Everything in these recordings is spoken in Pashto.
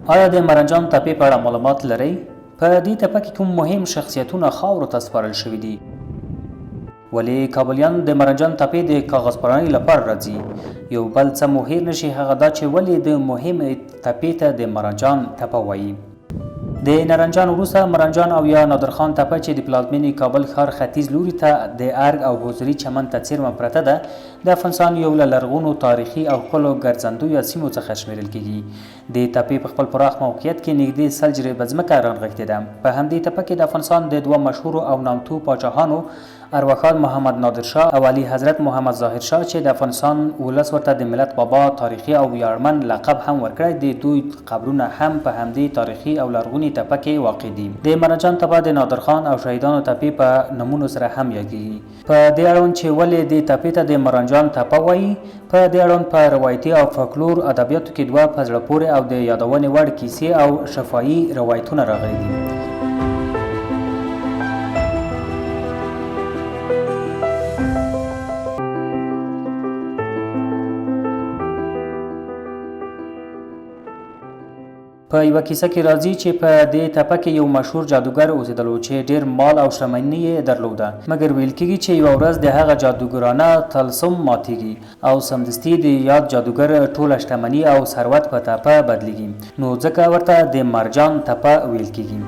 آیا د مرنجان تپې په اړه معلومات لرئ؟ په دې تپه کې کوم مهم شخصیتونه خاورو ته سپارل شوي دي؟ ولې کابلیان د مرنجان تپې د کاغذ پرانۍ لپاره راځي؟ یو بل څه مو هیر نشي هغه دا چې ولې د مهمې تپې ته د مرنجان تپه وایي. د نارنجان وروسته مرنجان او یا نادرخان تپه چې د پلازمینې کابل ښار ختیځ لوري ته د ارګ او حضوري چمن ته څیرمه پرته ده، د افغانستان یو له لرغونو تاریخي او ښکلو ګرځندویو سیمو څخه شمیرل کیږي. د تپې په خپل پراخ موقعیت کې نږدې 100 جریبه ځمکه رانغښتې ده. په همدې تپه کې د افغانستان د دوه مشهورو او نامتو پاچاهانو ارواښاد محمد نادر شاه او علي حضرت محمد ظاهر شاه چې د افغانستان ولس ورته د ملت بابا تاریخي او ویاړمن لقب هم ورکړی دی، دوی قبرونه هم په همدې تاریخي او لرغونې تپه کې واقع دي. د مرنجان تپه د نادرخان او شهیدانو تپې په نومونو سره هم یادېږي. په دې اړوند چې ولې دې تپې ته د مرنجان تپه وایي، په دې اړوند په روایتي او فولکلور ادبیاتو کې دوه په زړه پورې او د یادونې وړ کیسې او شفاهي روایتونه راغلي دي. په یوه کیسه کې راځي چې په دې تپه کې یو مشهور جادوګر اوسېدلو چې ډیر مال او شتمني یې درلوده، مګر ویل کېږي چې یوه ورځ د هغه جادوګرانه طلسم ماتېږي او سمدستي د یاد جادوګر ټوله شتمني او ثروت په تپه بدلیږي، نو ځکه ورته د مرجان تپه ویل کېږي.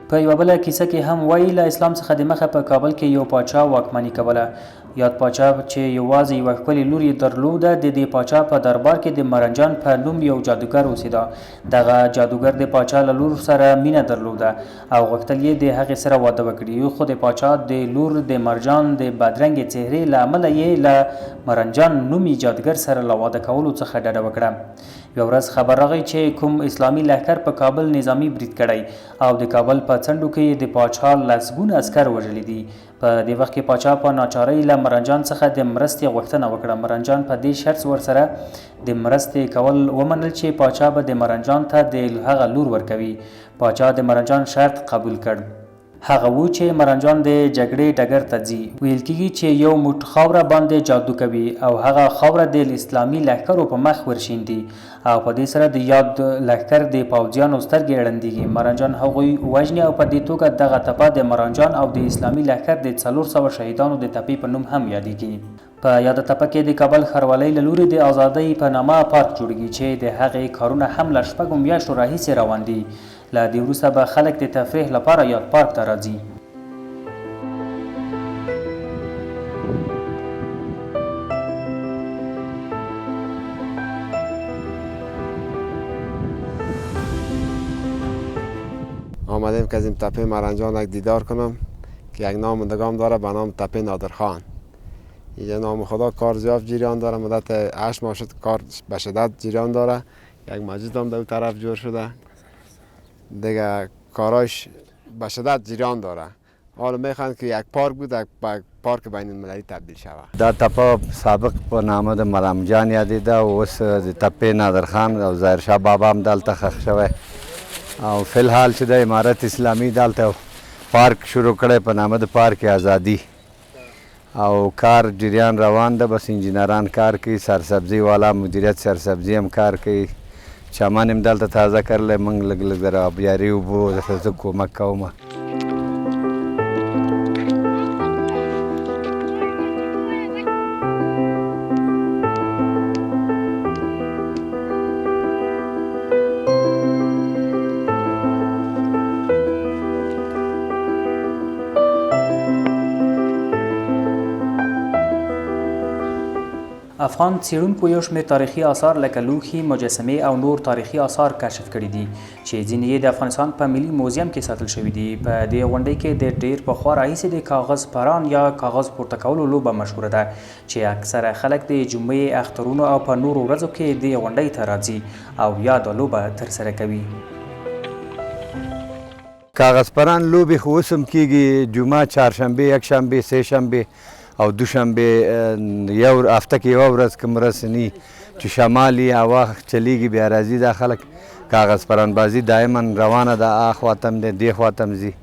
په یوه بله کیسه کې هم وایي له اسلام څخه د مخه په کابل کې یو پاچا واکمني کوله. یاد پاچا چې یوازې یوه ښکلې لور یې درلوده، د دې پاچا په دربار کې د مرنجان په نوم یو جادوګر اوسېده. دغه جادوګر د پاچا له لور سره مینه درلوده او غوښتل یې د هغې سره واده وکړي، خو د پاچا د لور د مرجان د بدرنګې څهرې له امله یې له مرنجان نومي جادوګر سره له واده کولو څخه ډډه وکړه. یوه ورځ خبر راغی چې کوم اسلامي لښکر په کابل نظامي برید کړی او د کابل په څنډو کې د پاچا لسګونه عسکر وژلي دي. په دې وخت کې پاچا په ناچارۍ له مرنجان څخه د مرستې غوښتنه وکړه. مرنجان په دې شرط ورسره د مرستې کول ومنل چې پاچا به د مرنجان ته د هغه لور ورکوي. پاچا د مرنجان شرط قبول کړ. هغه و چې مرنجان د جګړې ډګر ته ځي. ویل کېږي چې یو موټ خاوره باندې جادو کوي او هغه خاوره د اسلامي لښکرو په مخ ورشیندي او په دې سره د یاد لښکر د پوځیانو سترګې ړندېږي. مرنجان هغوی وژني او په دې توګه دغه تپه د مرنجان او د اسلامي لښکر د 400 شهیدانو د تپې په نوم هم یادېږي. په یاده تپه کې د کابل ښاروالۍ له لوري د ازادۍ په نامه پارک جوړیږي چې د هغې کارونه هم له 6 میاشتو راهیسې روان دي. له دې وروسته به خلک د تفریح لپاره یاد پارک ته راځي. آمدیم که از این تپه مرنجان یک دیدار کنم که یک نامندگان داره به نام تپه نادرخان. اینجا نام خدا کار زیاد جریان داره، مدت 8 ماه شد کار به شدت جریان داره. یک مسجد هم در اون طرف جور شده دیگه، کاراش به شدت جریان داره. حالا میخواند که یک پارک بود، یک پارک بین المللی تبدیل شود. دا تپه سابق په نامه د مرمجان یادېده او اوس د تپې نادرخان او ظاهرشاه بابا هم دلته ښخ شوی او فی الحال چې د امارت اسلامي دلته پارک شروع کړی په نامه د پارک آزادي او کار جریان روان ده. بس انجینران کار کوي، سرسبزي والا مدیریت سرسبزي هم کار کوي، چمن هم دلته تازه کړلی. موږ لږ لږ د آبیاري اوبو درته زه کومک کوم. افغان څېړونکو یو شمېر تاریخي آثار لکه لوښي، مجسمې او نور تاریخي آثار کشف کړي دي چې ځینې یې د افغانستان په ملي موزیم کې ساتل شوي دي. په دې غونډۍ کې د ډېر پخوا راهیسې د کاغذ پران یا کاغذ پورته کولو لوبه مشهوره ده چې اکثره خلک د جمعې، اخترونو او په نورو ورځو کې دې غونډۍ ته راځي او یا دا لوبه ترسره کوي. کاغذ پران لوبې خو اوس هم کېږي، جمعه، چهارشنبې، یکشنبې، سهشنبې او دوشنبه یو هفته کې یوه ورځ کوم رسني چې شمالي هوا چلیږي بیا راځي دا خلک. کاغذ پران بازي دایما روانه ده، اخواته هم دی دې خواته هم ځي.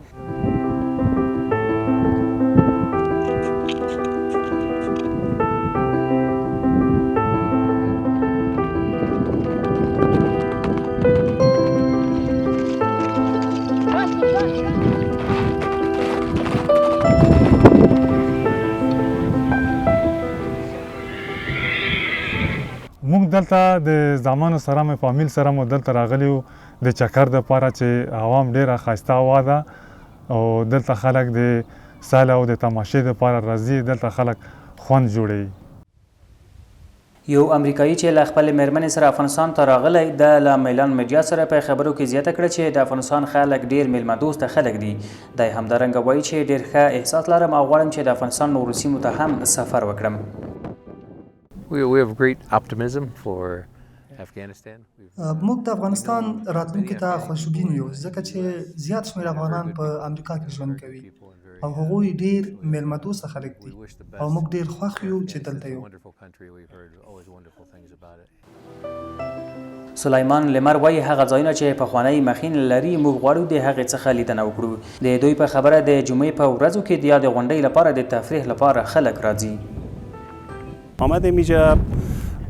موږ دلته د زامنو سره مې فامیل سره مو دلته راغلي وو د چکر دپاره چې هوا ډېره ښایسته هوا ده او دلته خلک د سیل او د تماشې دپاره راځي. دلته خلک خوند جوړوي. یو امریکایي چې له خپلې مېرمنې سره افغانستان ته راغلی د له میلان میډیا سره په خبرو کې زیاته کړه چې د افغانستان خلک ډېر میلمه دوسته خلک دي. دی همدارنګه وایي چې ډېر ښه احساس لرم او غواړم چې د افغانستان نورو سیمو ته هم سفر وکړم. We have great optimism for Afghanistan. موږ د افغانستان راتلونکي ته خوشبین یو ځکه چې زیات شمېر افغانان په امریکا کې ژوند کوي او هغوی ډېر میلمه دوسته خلک دي او موږ ډېر خوښ یو چې دلته یو. سلیمان لمر وایي هغه ځایونه چې پخوانی مخین لري موږ غواړو د هغې څخه لیدنه وکړو. د دوی په خبره د جمعې په ورځو کې د یادې غونډۍ لپاره د تفریح لپاره خلک راځي. آمدیم اینجا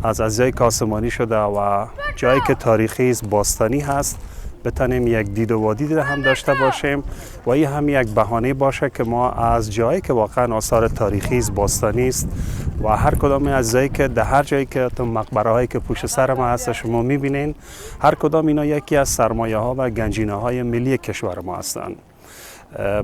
از اعضای کاسمانی شده و جایی که تاریخی است باستانی هست بتانیم یک دید و وادید هم داشته باشیم و این هم یک بهانه باشه که ما از جایی که واقعا آثار تاریخی است باستانی است و هر کدام از جایی که در هر جایی که تو مقبره هایی که پشت سر ما هست شما میبینین هر کدام اینا یکی از سرمایه ها و گنجینه های ملی کشور ما هستند.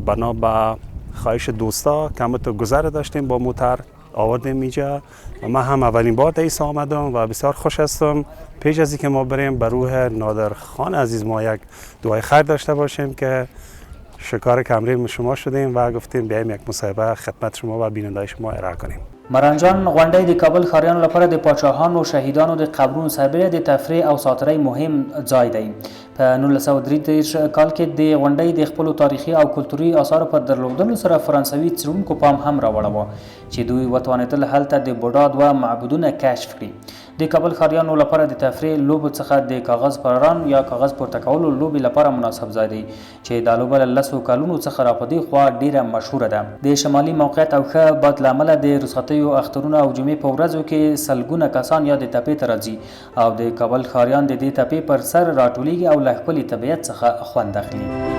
بنا به خواهش دوستا که ما تو گذر داشتیم با موتر آوردیم اینجا و من هم اولین بار دیس آمدم و بسیار خوش هستم. پیش از اینکه ما بریم به روح نادر خان عزیز ما یک دعای خیر داشته باشیم که شکار کمرین شما شدیم و گفتیم بیایم یک مصاحبه خدمت شما و بیننده شما ارائه کنیم. مرنجان غونډۍ د کابل ښاریانو لپاره د پاچاهانو شهیدانو د قبرونو سربیره د تفریح او ساتیرۍ مهم ځای دی. په 1933 کال کې د غونډۍ د خپلو تاریخي او کلتوري آثارو په درلودلو سره فرانسوي څېړونکو پام هم راوړاوه چې دوی وتوانېدل هلته د بوډا دوه معبدونه کشف کړي. د کابل ښاریانو لپاره د تفریح لوبو څخه د کاغذ پران یا کاغذ پورته کولو لوبې لپاره مناسب ځای دی چې دا لوبه له 10 کلونو څخه را په دې خوا ډیره مشهوره ده. د شمالي موقعیت او ښه باد له امله د رخصتیو اخترونه او جمعې په ورځو کې سلګونه کسان یا د تپې ته راځي او د کابل ښاریان د دې تپې پر سر راټولیږي او له ښکلي طبیعت څخه خوند اخلي.